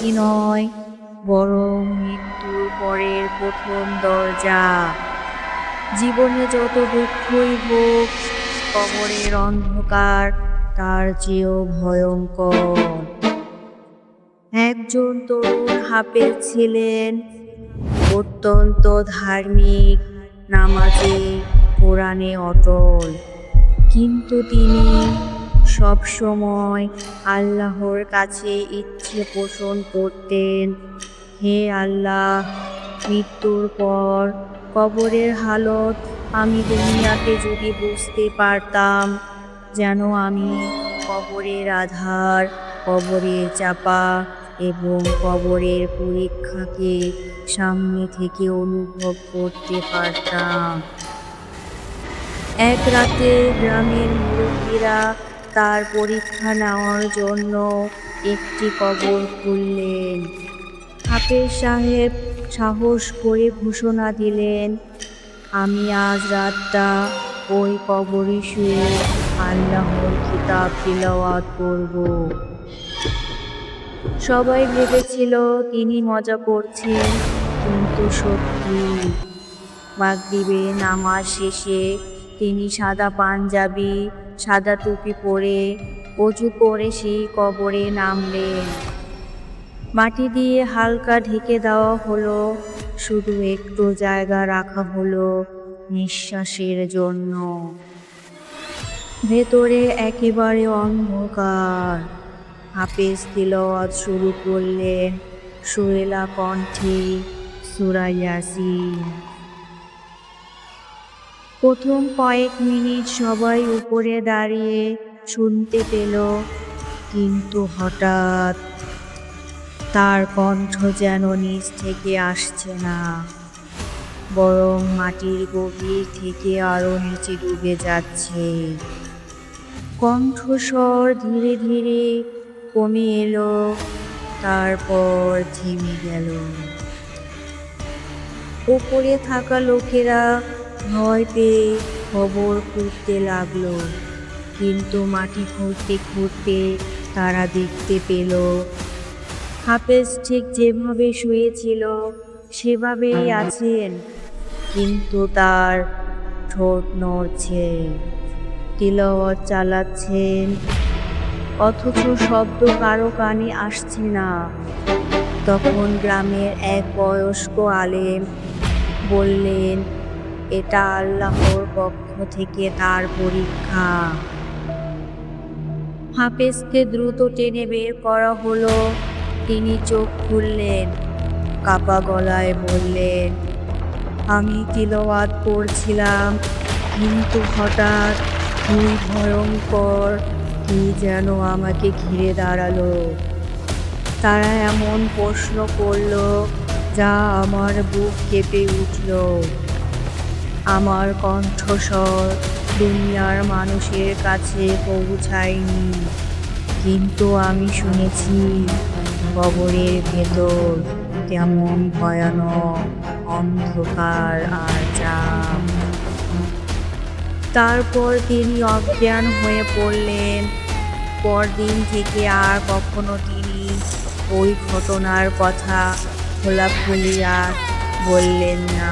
শান্তি নয়, বরং মৃত্যুর পরের প্রথম দরজা। জীবনে যত দুঃখই হোক, কবরের অন্ধকার তার চেয়েও ভয়ঙ্কর। একজন তরুণ হাফেজ ছিলেন, অত্যন্ত ধার্মিক, নামাজে কোরআনে অটল। কিন্তু তিনি সবসময় আল্লাহর কাছে ইচ্ছে পোষণ করতেন, হে আল্লাহ, মৃত্যুর পর কবরের হালত আমি দুনিয়াতে যদি বুঝতে পারতাম, যেন আমি কবরের আঁধার, কবরের চাপা এবং কবরের পরীক্ষাকে সামনে থেকে অনুভব করতে পারতাম। এক রাতে গ্রামের মুরব্বীরা তার পরীক্ষা নেওয়ার জন্য একটি কবর খুললেন। হাফেজ সাহেব সাহস করে ঘোষণা দিলেন, আমি আজ রাতটা ওই কবরে শুয়ে আল্লাহর কিতাব তিলাওয়াত করব। সবাই ভেবেছিল তিনি মজা করছেন, কিন্তু সত্যি। মাগরিবের নামাজ শেষে তিনি সাদা পাঞ্জাবি, সাদা টুপি পরে অজু করে সেই কবরে নামলেন। মাটি দিয়ে হালকা ঢেকে দেওয়া হলো, শুধু একটু জায়গা রাখা হলো নিঃশ্বাসের জন্য। ভেতরে একেবারে অন্ধকার। হাফেজ তিলাওয়াত শুরু করলেন সুরেলা কণ্ঠে সূরা ইয়াসিন। প্রথম কয়েক মিনিট সবাই উপরে দাঁড়িয়ে শুনতে পেল, কিন্তু হঠাৎ তার কণ্ঠ যেন নিচ থেকে আসছে না, বরং মাটির গভীর থেকে আরো নিচে ডুবে যাচ্ছে। কণ্ঠস্বর ধীরে ধীরে কমে এলো, তারপর থেমে গেল। উপরে থাকা লোকেরা ভয় পেয়ে খবর খুঁজতে লাগলো, কিন্তু মাটি খুঁড়তে খুঁড়তে তারা দেখতে পেল হাফেজ ঠিক যেভাবে শুয়েছিল সেভাবেই আছেন, কিন্তু তার ঠোঁট নড়ছে, তিলাওয়াত চালাচ্ছেন, অথচ শব্দ কারো কানে আসছে না। তখন গ্রামের এক বয়স্ক আলেম বললেন, এটা আল্লাহর পক্ষ থেকে তার পরীক্ষা। হাফেজকে দ্রুত টেনে বের করা হলো। তিনি চোখ খুললেন, কাপা গলায় বললেন, আমি তিলাওয়াত করছিলাম, কিন্তু হঠাৎ দুই ভয়ঙ্কর কি যেন আমাকে ঘিরে দাঁড়ালো। তারা এমন প্রশ্ন করল যা আমার বুক কেঁপে উঠল। আমার কণ্ঠস্বর দুনিয়ার মানুষের কাছে পৌঁছায়নি, কিন্তু আমি শুনেছি কবরের ভেতর কেমন ভয়ানক অন্ধকার আর চাপ। তারপর তিনি অজ্ঞান হয়ে পড়লেন। পরদিন থেকে আর কখনো তিনি ওই ঘটনার কথা খোলাখুলি আর বললেন না।